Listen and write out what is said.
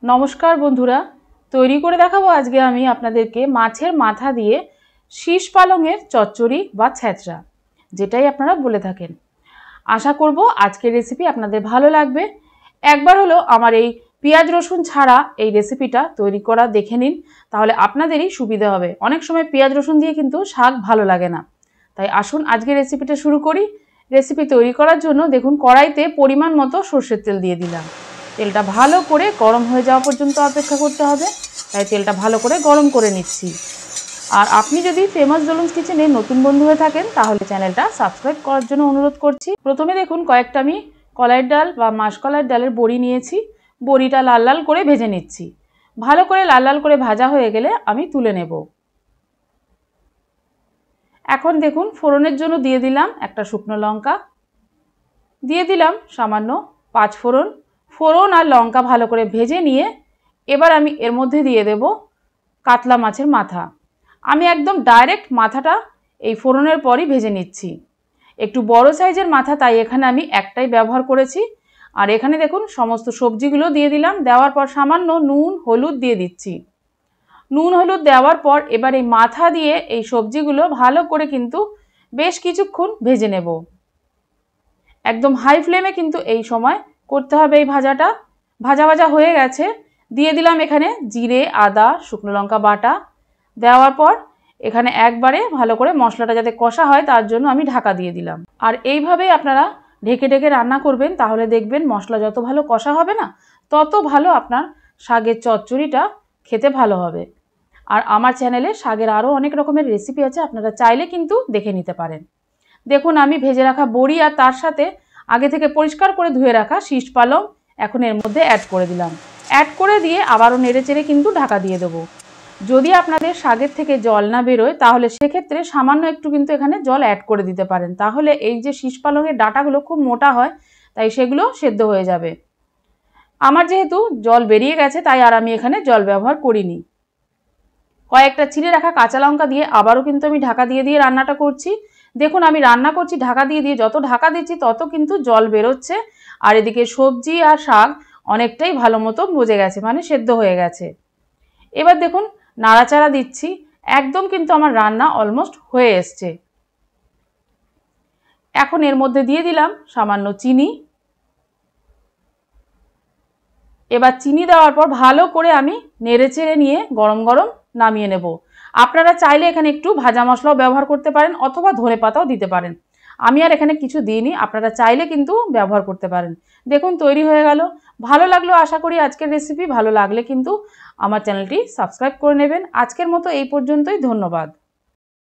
नमस्कार बंधुरा तैरी करे देखाबो आज के आमी आपनादेरके माछेर माथा दिए शीश पालंगेर चच्चड़ी बा छ्याचड़ा जेटाई आपनारा बोले थाकेन। आशा करब आजकेर रेसिपि आपनादेर भालो लागबे। एकबार हलो आमार एई पेंयाज रसुन छाड़ा एई रेसिपिटा तैरी करा देखे निन, ताहले आपनादेरই सुविधा होबे। अनेक समय पेंयाज रसुन दिए किन्तु शाक भालो लागे ना, ताई आसुन आजकेर रेसिपिटा शुरू करी। रेसिपि तैरी करार जोन्नो देखुन कड़ाइते परिमाण मतो सर्षेर तेल दिए दिलाम। तेलटा भालो करे गरम हो जाওয়া पर्यन्त अपेक्षा करते होबे, ताई तेलटा भालो करे गरम करे निচ্ছি। আর আপনি যদি ফেমাস জলুন্স কিচেনে নতুন বন্ধু হয়ে থাকেন তাহলে চ্যানেলটা সাবস্ক্রাইব করার জন্য অনুরোধ করছি। প্রথমে দেখুন কয়েকটা আমি কলাইয়ের ডাল বা মাসকলাইয়ের ডালের বড়ি নিয়েছি। বড়িটা লাল লাল করে ভেজে নিচ্ছি। ভালো করে লাল লাল করে ভাজা হয়ে গেলে আমি তুলে নেব। এখন দেখুন ফোড়নের জন্য দিয়ে দিলাম একটা শুকনো লঙ্কা, দিয়ে দিলাম সামান্য পাঁচ ফোড়ন। ফোড়ন আর লঙ্কা ভালো করে ভেজে নিয়ে এবার আমি এর মধ্যে দিয়ে দেব কাতলা মাছের মাথা। আমি একদম ডাইরেক্ট মাথাটা এই ফোড়নের পরই ভেজে নিচ্ছি। একটু বড় সাইজের মাথা, তাই এখানে আমি একটাই ব্যবহার করেছি। আর এখানে দেখুন সমস্ত সবজিগুলো দিয়ে দিলাম। দেওয়ার পর সামান্য নুন হলুদ দিয়ে দিচ্ছি। নুন হলুদ দেওয়ার পর এবার এই মাথা দিয়ে এই সবজিগুলো ভালো করে কিন্তু বেশ কিছুক্ষণ ভেজে নেব। একদম হাই ফ্লেমে কিন্তু এই সময় করতে হবে এই ভাজাটা। ভাজা ভাজা হয়ে গেছে, দিয়ে দিলাম এখানে জিরে আদা শুকনো লঙ্কা বাটা। দেওয়ার পর এখানে একবারে ভালো করে মশলাটা যাতে কষা হয় তার জন্য আমি ঢাকা দিয়ে দিলাম। আর এইভাবেই আপনারা ঢেকে ঢেকে রান্না করবেন, তাহলে দেখবেন মশলা যত ভালো কষা হবে না তত ভালো আপনার শাকের চচ্চড়িটা খেতে ভালো হবে। আর আমার চ্যানেলে শাকের আরও অনেক রকমের রেসিপি আছে, আপনারা চাইলে কিন্তু দেখে নিতে পারেন। দেখুন আমি ভেজে রাখা বড়ি আর তার সাথে আগে থেকে পরিষ্কার করে ধুয়ে রাখা শীষ পালং এখন এর মধ্যে অ্যাড করে দিলাম। অ্যাড করে দিয়ে আবারও নেড়ে চেড়ে কিন্তু ঢাকা দিয়ে দেবো। যদি আপনাদের শাকের থেকে জল না বেরোয় তাহলে সেক্ষেত্রে সামান্য একটু কিন্তু এখানে জল অ্যাড করে দিতে পারেন, তাহলে এই যে শীষ পালংয়ের ডাঁটাগুলো খুব মোটা হয় তাই সেগুলো সেদ্ধ হয়ে যাবে। আমার যেহেতু জল বেরিয়ে গেছে তাই আর আমি এখানে জল ব্যবহার করিনি। কয়েকটা ছিঁড়ে রাখা কাঁচা লঙ্কা দিয়ে আবারও কিন্তু আমি ঢাকা দিয়ে দিয়ে রান্নাটা করছি। দেখুন আমি রান্না করছি ঢাকা দিয়ে দিয়ে, যত ঢাকা দিচ্ছি তত কিন্তু জল বেরোচ্ছে। আর এদিকে সবজি আর শাক অনেকটাই ভালো মতো মজে গেছে, মানে সেদ্ধ হয়ে গেছে। এবার দেখুন নাড়াচাড়া দিচ্ছি, একদম কিন্তু আমার রান্না অলমোস্ট হয়ে এসছে। এখন এর মধ্যে দিয়ে দিলাম সামান্য চিনি। এবার চিনি দেওয়ার পর ভালো করে আমি নেড়ে চেড়ে নিয়ে গরম গরম নামিয়ে নেব। আপনারা চাইলে এখানে একটু ভাজা মশলাও ব্যবহার করতে পারেন অথবা ধনেপাতাও দিতে পারেন। আমি আর এখানে কিছু দিইনি, আপনারা চাইলে কিন্তু ব্যবহার করতে পারেন। দেখুন তৈরি হয়ে গেল। ভালো লাগলো আশা করি আজকের রেসিপি। ভালো লাগলে কিন্তু আমার চ্যানেলটি সাবস্ক্রাইব করে নেবেন। আজকের মতো এই পর্যন্তই, ধন্যবাদ।